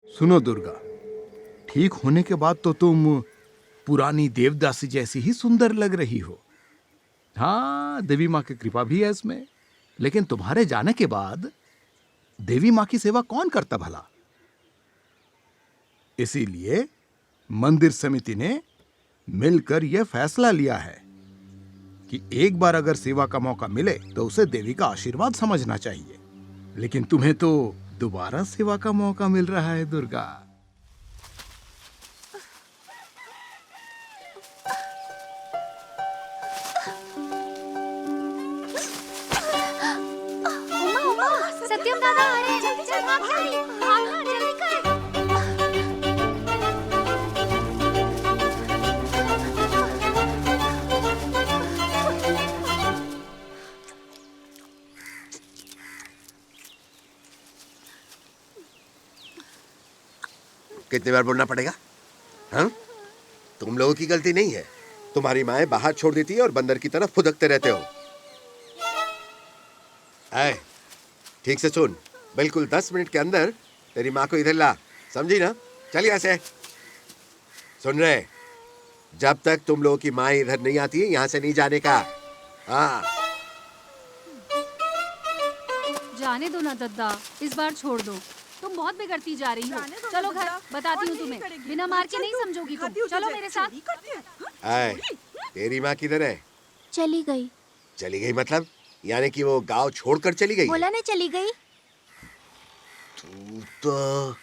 सुनो दुर्गा, ठीक होने के बाद तो तुम पुरानी देवदासी जैसी ही सुंदर लग रही हो। हाँ, देवी माँ की कृपा भी है इसमें। लेकिन तुम्हारे जाने के बाद देवी माँ की सेवा कौन करता भला? इसीलिए मंदिर समिति ने मिलकर यह फैसला लिया है कि एक बार अगर सेवा का मौका मिले तो उसे देवी का आशीर्वाद समझना चाहिए। लेकिन तुम्हें तो दोबारा सेवा का मौका मिल रहा है दुर्गा। उमा उमा सत्यम दादा आ रहे हैं। जल्दी चल भाग जल्दी भागना जल्दी कर। कितनी बार बोलना पड़ेगा? हाँ? तुम लोगों की गलती नहीं है। तुम्हारी माँ बाहर छोड़ देती है और बंदर की तरफ फुदकते रहते हो। ऐ, ठीक से सुन, बिल्कुल 10 मिनट के अंदर तेरी माँ को इधर ला, समझी ना? चल यहाँ से। सुन रहे, जब तक तुम लोगों की माँ इधर नहीं आती है यहाँ से नहीं जाने का। हाँ, जाने दो ना दद्दा, इस बार छोड़ दो। तुम बहुत बिगड़ती जा रही हो। चलो घर, बताती हूँ तुम्हें। बिना मार के नहीं समझोगी तुम। चलो मेरे साथ। ऐ, तेरी माँ किधर है? चली गई। चली गई मतलब? यानी कि वो गांव छोड़कर चली गई? बोला ना चली गई। तू तो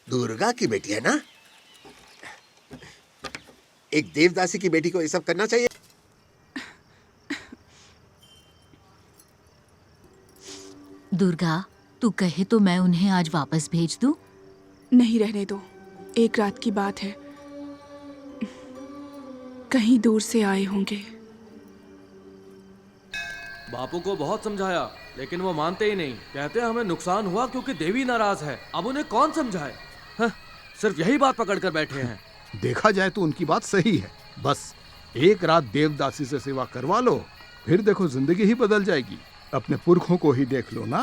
दुर्गा की बेटी है ना? एक देवदासी की बेटी को ये सब करना चाहिए? दुर्गा, तू कहे तो मैं उन्हें आज वापस भेज दूं? नहीं, रहने दो। एक रात की बात है, कहीं दूर से आए होंगे। बापू को बहुत समझाया लेकिन वो मानते ही नहीं। कहते हैं हमें नुकसान हुआ क्योंकि देवी नाराज है। अब उन्हें कौन समझाए? हाँ, सिर्फ यही बात पकड़ कर बैठे हैं। देखा जाए तो उनकी बात सही है। बस एक रात देवदासी से सेवा करवा लो, फिर देखो जिंदगी ही बदल जाएगी। अपने पुरखों को ही देख लो ना,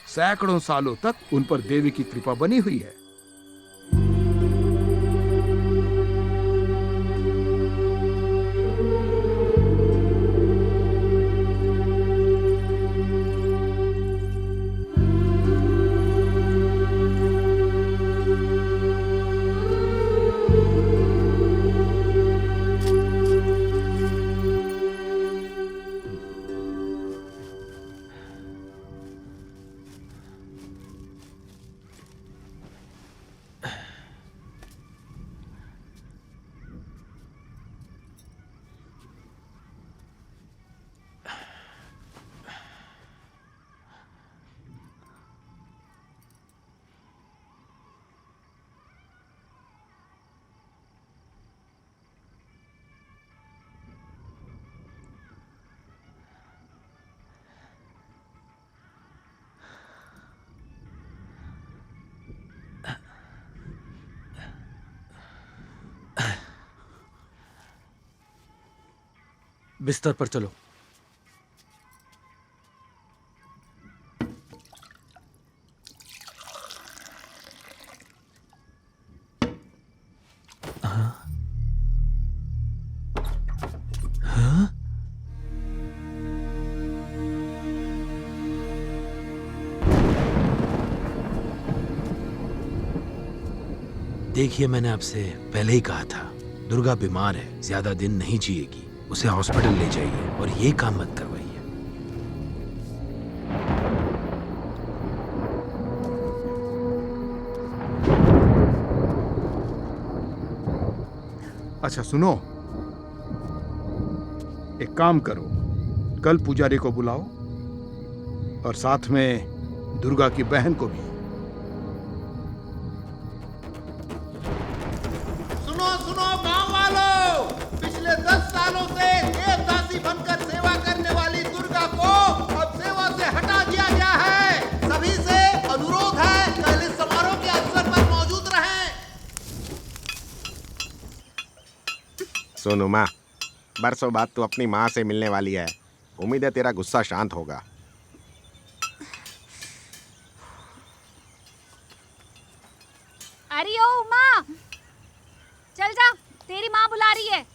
सैकड़ों सालों तक उन पर देवी की कृपा बनी हुई है। बिस्तर पर चलो। देखिए, मैंने आपसे पहले ही कहा था, दुर्गा बीमार है, ज्यादा दिन नहीं जिएगी। उसे हॉस्पिटल ले जाइए और ये काम मत करवाइए। अच्छा सुनो, एक काम करो, कल पुजारी को बुलाओ और साथ में दुर्गा की बहन को भी। सुनो सुनो गांव वालों, पिछले 10 सालों से देवदासी बनकर सेवा करने वाली दुर्गा को अब सेवा से हटा दिया गया है। सभी से अनुरोध है कल इस समारोह के अवसर पर मौजूद रहें। सोनू माँ, बरसों बाद तू अपनी माँ से मिलने वाली है। उम्मीद है तेरा गुस्सा शांत होगा। अरे ओ उमा, चल जा, तेरी माँ बुला रही है।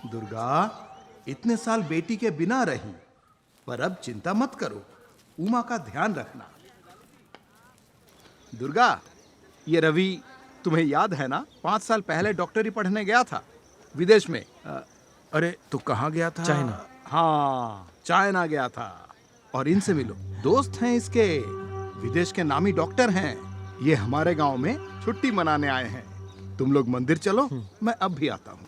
दुर्गा इतने साल बेटी के बिना रही, पर अब चिंता मत करो, उमा का ध्यान रखना। दुर्गा, ये रवि तुम्हें याद है ना, 5 साल पहले डॉक्टरी पढ़ने गया था विदेश में। अरे तू कहाँ गया था? चाइना। हाँ, चाइना गया था। और इनसे मिलो, दोस्त हैं इसके, विदेश के नामी डॉक्टर हैं। ये हमारे गांव में छुट्टी मनाने आए हैं। तुम लोग मंदिर चलो, मैं अब भी आता हूँ।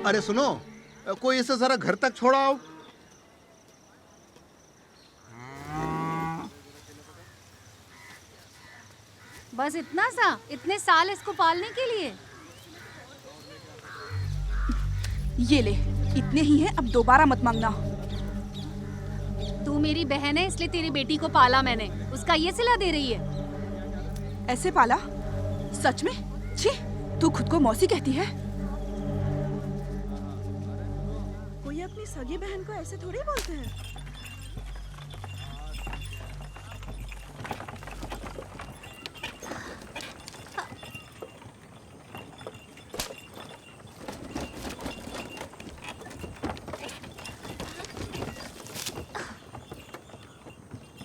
अरे सुनो, कोई इसे जरा घर तक छोड़ाओ। बस इतना सा, इतने साल इसको पालने के लिए? ये ले, इतने ही हैं, अब दोबारा मत मांगना। तू मेरी बहन है, इसलिए तेरी बेटी को पाला मैंने, उसका ये सिला दे रही है। ऐसे पाला? सच में? छी, तू खुद को मौसी कहती है? कोई अपनी सगी बहन को ऐसे थोड़ी बोलते हैं।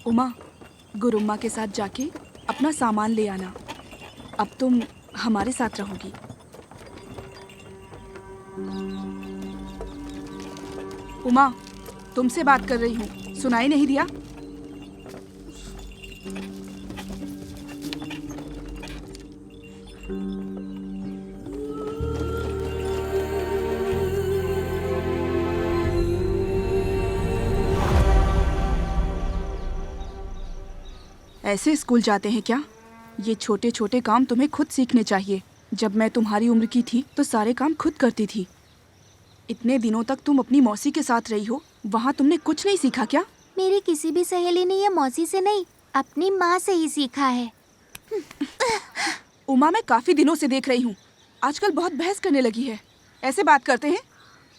उमा, गुरुम्मा के साथ जाके अपना सामान ले आना। अब तुम हमारे साथ रहोगी। उमा, तुमसे बात कर रही हूँ, सुनाई नहीं दिया? ऐसे स्कूल जाते हैं क्या? ये छोटे छोटे काम तुम्हें खुद सीखने चाहिए। जब मैं तुम्हारी उम्र की थी तो सारे काम खुद करती थी। इतने दिनों तक तुम अपनी मौसी के साथ रही हो, वहाँ तुमने कुछ नहीं सीखा क्या? मेरी किसी भी सहेली ने ये मौसी से नहीं, अपनी माँ से ही सीखा है। उमा, मैं काफी दिनों से देख रही हूँ, आजकल बहुत बहस करने लगी है। ऐसे बात करते हैं?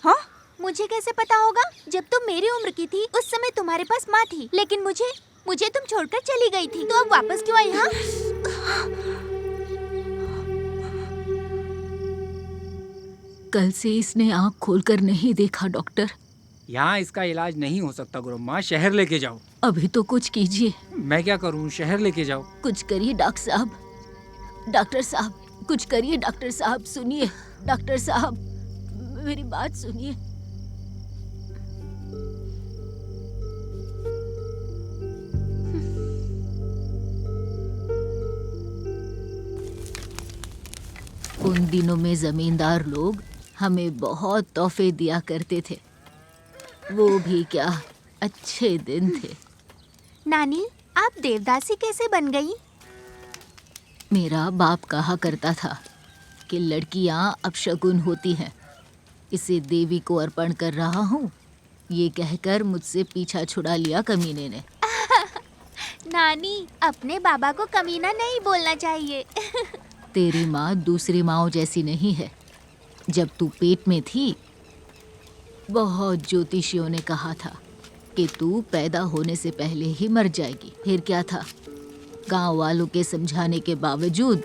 हाँ, मुझे कैसे पता होगा? जब तुम मेरी उम्र की थी उस समय तुम्हारे पास माँ थी, लेकिन मुझे तुम छोड़कर चली गई थी, तो अब वापस क्यों आई? हाँ, कल से इसने आँख खोलकर नहीं देखा डॉक्टर। यहाँ इसका इलाज नहीं हो सकता गुरुम्मा, शहर लेके जाओ। अभी तो कुछ कीजिए। मैं क्या करूँ, शहर लेके जाओ। कुछ करिए डॉक्टर साहब, डॉक्टर साहब कुछ करिए। डॉक्टर साहब सुनिए, डॉक्टर साहब मेरी बात सुनिए। उन दिनों में जमींदार लोग हमें बहुत तोहफे दिया करते थे, वो भी क्या अच्छे दिन थे। नानी, आप देवदासी कैसे बन गई? मेरा बाप कहा करता था कि लड़कियां अपशगुन होती हैं, इसे देवी को अर्पण कर रहा हूँ, ये कहकर मुझसे पीछा छुड़ा लिया कमीने ने। नानी, अपने बाबा को कमीना नहीं बोलना चाहिए। तेरी माँ दूसरी माँओं जैसी नहीं है। जब तू पेट में थी, बहुत ज्योतिषियों ने कहा था कि तू पैदा होने से पहले ही मर जाएगी। फिर क्या था, गांव वालों के समझाने के बावजूद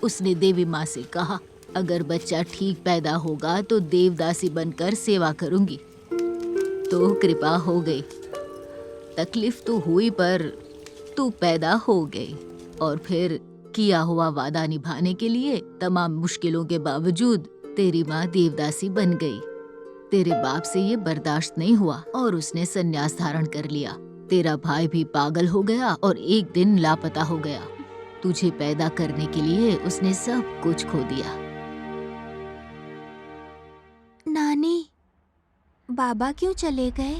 उसने देवी माँ से कहा, अगर बच्चा ठीक पैदा होगा तो देवदासी बनकर सेवा करूंगी। तो कृपा हो गई। तकलीफ तो हुई पर तू पैदा हो गई, और फिर किया हुआ वादा निभाने के लिए तमाम मुश्किलों के बावजूद तेरी माँ देवदासी बन गई। तेरे बाप से ये बर्दाश्त नहीं हुआ और उसने संन्यास धारण कर लिया। तेरा भाई भी पागल हो गया और एक दिन लापता हो गया। तुझे पैदा करने के लिए उसने सब कुछ खो दिया। नानी, बाबा क्यों चले गए?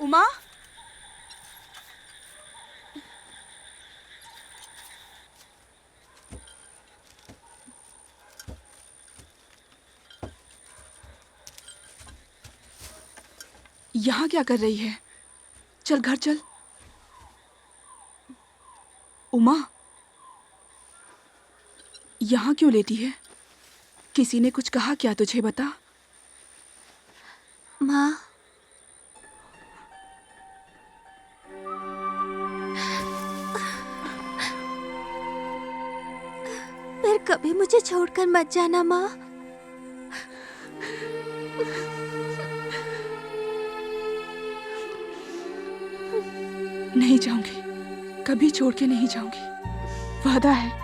उमा, यहाँ क्या कर रही है? चल घर चल। उमा, यहाँ क्यों लेटी है? किसी ने कुछ कहा क्या तुझे? बता। माँ, फिर कभी मुझे छोड़कर मत जाना माँ। नहीं जाऊंगी, कभी छोड़ के नहीं जाऊंगी, वादा है।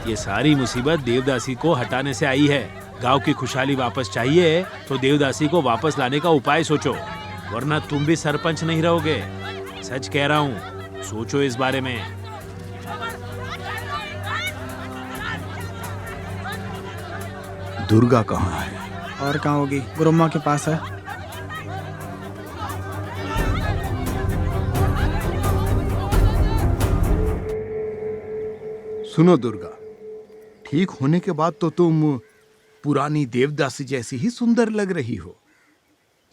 ये सारी मुसीबत देवदासी को हटाने से आई है। गांव की खुशहाली वापस चाहिए तो देवदासी को वापस लाने का उपाय सोचो, वरना तुम भी सरपंच नहीं रहोगे। सच कह रहा हूँ, सोचो इस बारे में। दुर्गा कहाँ है? और कहाँ होगी? गुरुम्मा के पास है। सुनो दुर्गा, ठीक होने के बाद तो तुम पुरानी देवदासी जैसी ही सुंदर लग रही हो।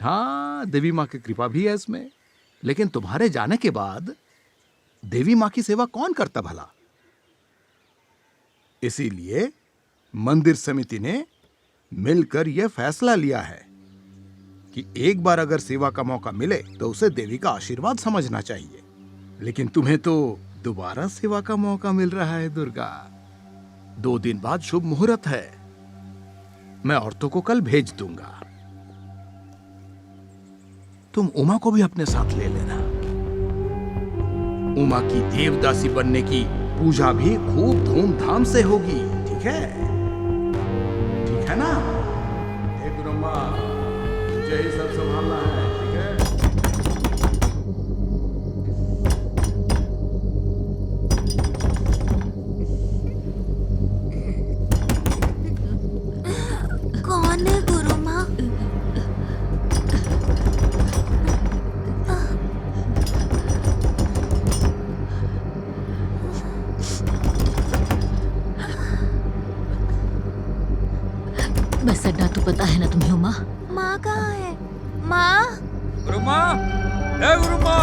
हाँ, देवी माँ की कृपा भी है इसमें। लेकिन तुम्हारे जाने के बाद देवी माँ की सेवा कौन करता भला? इसीलिए मंदिर समिति ने मिलकर यह फैसला लिया है कि एक बार अगर सेवा का मौका मिले तो उसे देवी का आशीर्वाद समझना चाहिए। लेकिन तुम्हें तो दोबारा सेवा का मौका मिल रहा है दुर्गा। 2 दिन बाद शुभ मुहूर्त है। मैं औरतों को कल भेज दूंगा। तुम उमा को भी अपने साथ ले लेना। उमा की देवदासी बनने की पूजा भी खूब धूमधाम से होगी। ठीक है? ठीक है ना? हे ब्रह्मा, तुझे ही सब संभालना है। ठीक है? कौन है गुरु माँ? बस अड्डा तो पता है ना तुम्हें उमा? माँ कहाँ है? माँ? गुरुम्मा, ए गुरुम्मा।